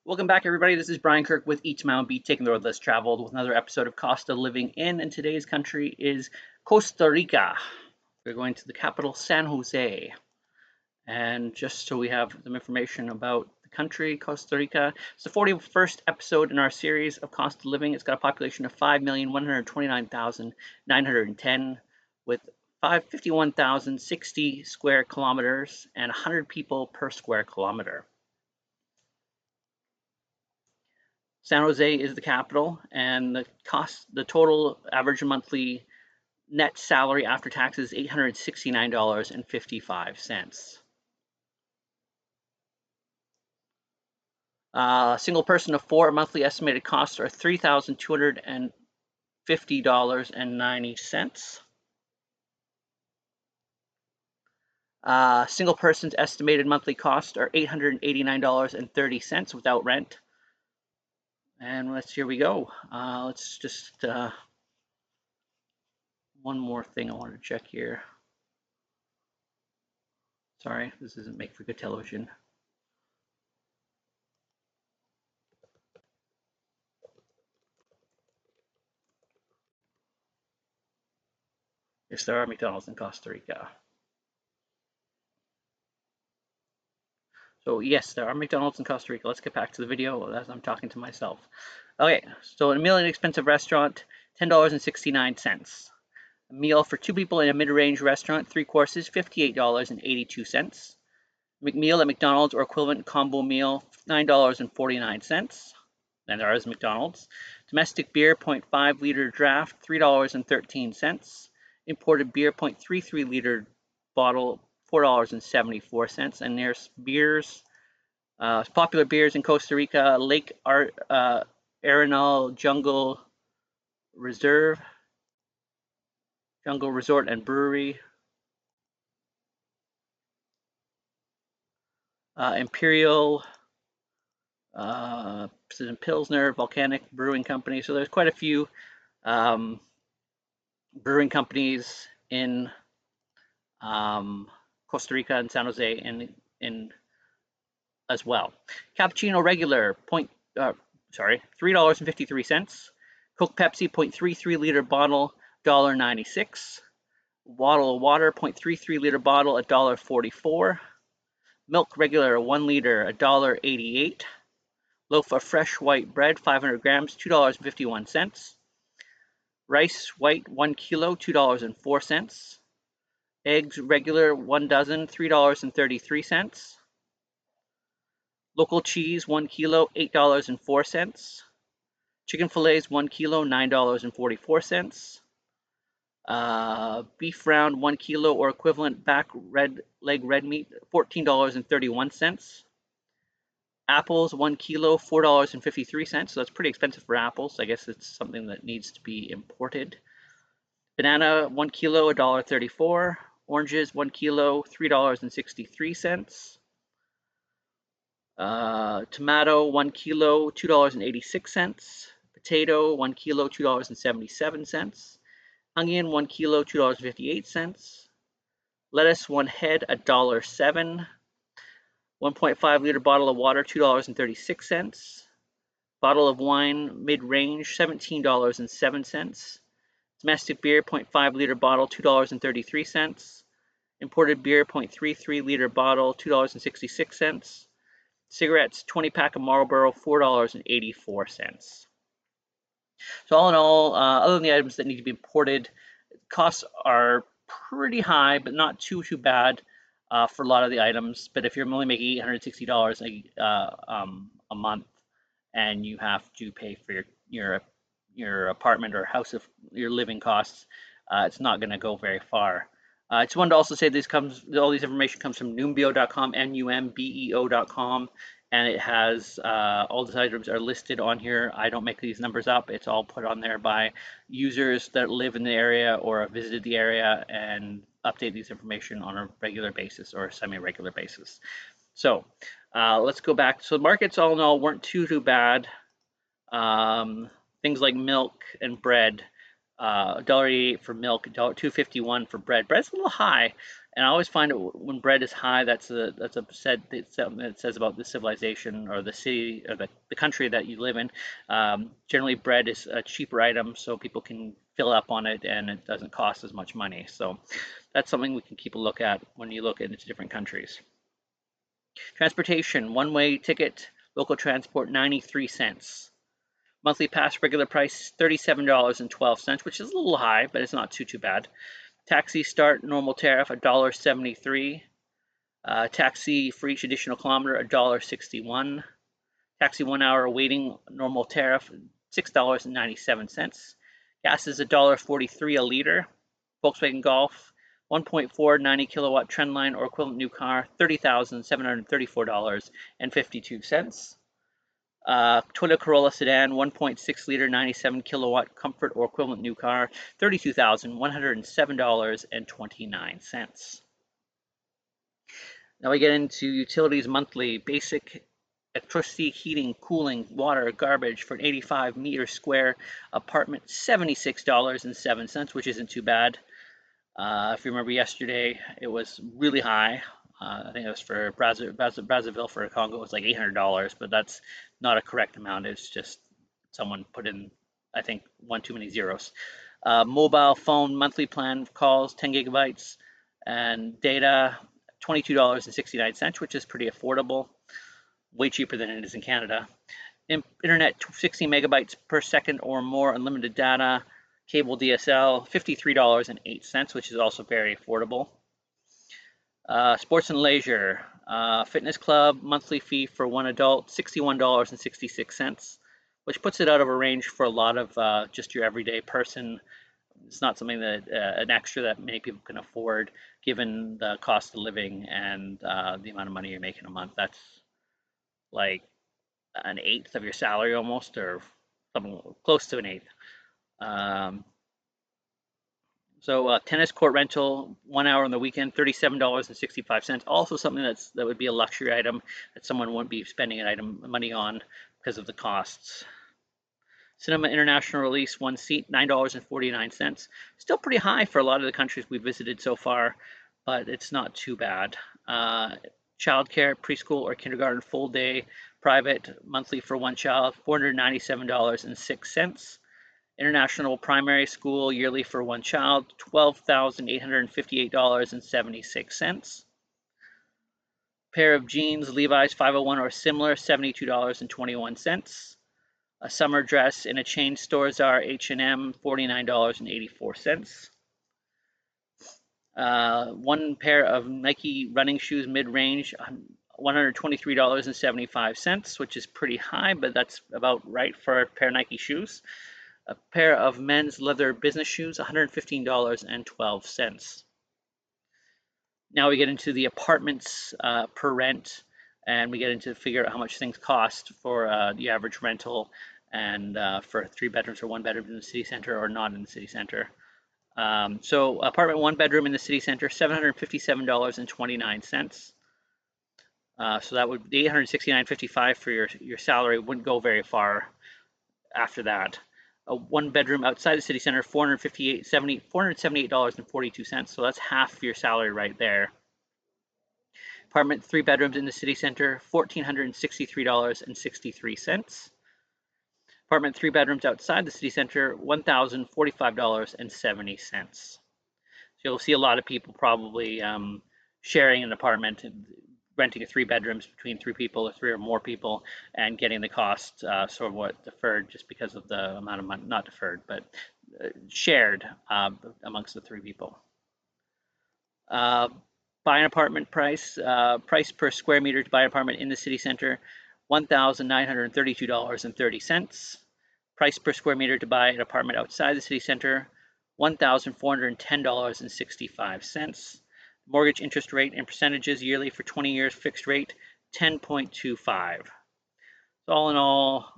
Welcome back, everybody. This is Brian Kirk with Each Mountain Beat, taking the road less traveled with another episode of Costa Living In. And today's country is Costa Rica. We're going to the capital, San Jose. And just so we have some information about the country, Costa Rica, it's the 41st episode in our series of Costa Living. It's got a population of 5,129,910 with 51,060 square kilometers and 100 people per square kilometer. San Jose is the capital, and the total average monthly net salary after taxes is $869.55. Single person of four, monthly estimated costs are $3,250.90. Single person's estimated monthly costs are $889.30 without rent. And here we go. Let's just one more thing I wanted to check here. Sorry, this doesn't make for good television. Yes, there are McDonald's in Costa Rica. So yes, there are McDonald's in Costa Rica. Let's get back to the video as I'm talking to myself. Okay, so a meal in an expensive restaurant, $10.69. A meal for two people in a mid-range restaurant, 3 courses, $58.82. McMeal at McDonald's or equivalent combo meal, $9.49. Then there is McDonald's. Domestic beer, 0.5 liter draft, $3.13. Imported beer, 0.33 liter bottle, $4.74. And there's beers, popular beers in Costa Rica: Lake Arenal Jungle Reserve, Jungle Resort and Brewery, Imperial, Pilsner, Volcanic Brewing Company. So there's quite a few brewing companies in Costa Rica and San Jose in as well. Cappuccino regular, $3.53. Coke Pepsi, 0.33 liter bottle, $1.96. Bottle of water, 0.33 liter bottle, $1.44. Milk regular, 1 liter, $1.88. Loaf of fresh white bread, 500 grams, $2.51. Rice white, 1 kilo, $2.04. Eggs regular, 1 dozen, $3.33. Local cheese, 1 kilo, $8.04. Chicken fillets, 1 kilo, $9.44. Beef round, 1 kilo or equivalent back leg red meat, $14.31. Apples, 1 kilo, $4.53. So that's pretty expensive for apples. I guess it's something that needs to be imported. Banana, 1 kilo, $1.34. Oranges, 1 kilo, $3.63. Tomato, 1 kilo, $2.86. Potato, 1 kilo, $2.77. Onion, 1 kilo, $2.58. Lettuce, 1 head, $1.07. 1.5 liter bottle of water, $2.36. Bottle of wine, mid-range, $17.07. Domestic beer, 0.5 liter bottle, $2.33. Imported beer, 0.33 liter bottle, $2.66. Cigarettes, 20 pack of Marlboro, $4.84. So all in all, other than the items that need to be imported, costs are pretty high, but not too bad for a lot of the items. But if you're only making $860 a month, and you have to pay for your apartment or house of your living costs, it's not going to go very far. I just wanted to also say all these information comes from numbeo.com, numbeo.com, and it has all the items are listed on here. I don't make these numbers up. It's all put on there by users that live in the area or have visited the area and update these information on a regular basis or a semi-regular basis. So let's go back. So the markets all in all weren't too bad. Things like milk and bread $1.88 for milk, $2.51 for bread. Bread's a little high, and I always find it when bread is high, that's a something that says about the civilization or the city or the country that you live in. Generally, bread is a cheaper item, so people can fill up on it, and it doesn't cost as much money. So that's something we can keep a look at when you look into different countries. Transportation, one-way ticket, local transport, 93 cents. Monthly pass regular price $37.12, which is a little high, but it's not too bad. Taxi start normal tariff $1.73. Taxi for each additional kilometer $1.61. Taxi 1 hour waiting normal tariff $6.97. Gas is $1.43 a liter. Volkswagen Golf 1.4 90 kilowatt trendline or equivalent new car $30,734.52. Toyota Corolla sedan, 1.6 liter, 97 kilowatt comfort or equivalent new car, $32,107.29. Now we get into utilities monthly. Basic electricity, heating, cooling, water, garbage for an 85 meter square apartment, $76.07, which isn't too bad. If you remember yesterday, it was really high. I think it was for Brazzaville for Congo, it was like $800, but that's not a correct amount. It's just someone put in, I think, one too many zeros. Mobile phone monthly plan calls, 10 gigabytes, and data, $22.69, which is pretty affordable, way cheaper than it is in Canada. Internet, 60 megabytes per second or more, unlimited data. Cable DSL, $53.08, which is also very affordable. Sports and leisure, fitness club, monthly fee for one adult, $61.66, which puts it out of a range for a lot of just your everyday person. It's not something that an extra that many people can afford, given the cost of living and the amount of money you're making a month. That's like an eighth of your salary almost, or something close to an eighth. So tennis court rental, 1 hour on the weekend, $37.65. Also something that would be a luxury item that someone wouldn't be spending money on because of the costs. Cinema international release, one seat, $9.49. Still pretty high for a lot of the countries we've visited so far, but it's not too bad. Childcare, preschool or kindergarten, full day, private, monthly for one child, $497.06. International primary school, yearly for one child, $12,858.76. Pair of jeans, Levi's 501 or similar, $72.21. A summer dress in a chain store, Zara, H&M, $49.84. One pair of Nike running shoes mid-range, $123.75, which is pretty high, but that's about right for a pair of Nike shoes. A pair of men's leather business shoes, $115.12. Now we get into the apartments per rent, and we get into figure out how much things cost for the average rental, and for 3 bedrooms or 1 bedroom in the city center or not in the city center. So apartment 1 bedroom in the city center, $757.29. So that would be $869.55 for your salary. Wouldn't go very far after that. A 1 bedroom outside the city center, $478.42. So that's half your salary right there. Apartment 3 bedrooms in the city center, $1,463.63. Apartment 3 bedrooms outside the city center, $1,045.70. So you'll see a lot of people probably sharing an apartment, renting 3 bedrooms between 3 people or 3 or more people, and getting the cost sort of what deferred just because of the amount of money, not deferred, but shared amongst the 3 people. Buy an apartment price per square meter to buy an apartment in the city center, $1,932.30. Price per square meter to buy an apartment outside the city center, $1,410.65. Mortgage interest rate in percentages yearly for 20 years, fixed rate, 10.25. So all in all,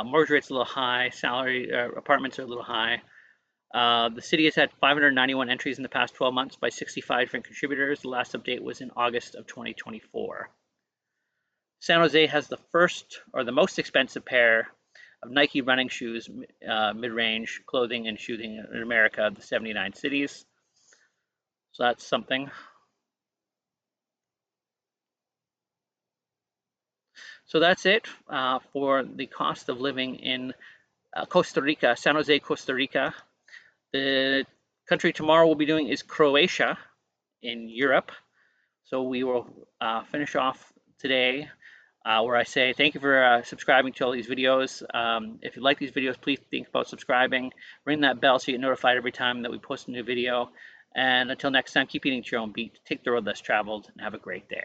mortgage rate's a little high, apartments are a little high. The city has had 591 entries in the past 12 months by 65 different contributors. The last update was in August of 2024. San Jose has the first or the most expensive pair of Nike running shoes, mid-range clothing and shooting in America, the 79 cities. So that's something. So that's it for the cost of living in Costa Rica, San Jose, Costa Rica. The country tomorrow we'll be doing is Croatia in Europe. So we will finish off today where I say thank you for subscribing to all these videos. If you like these videos, please think about subscribing. Ring that bell so you get notified every time that we post a new video. And until next time, keep eating at your own beat. Take the road less traveled and have a great day.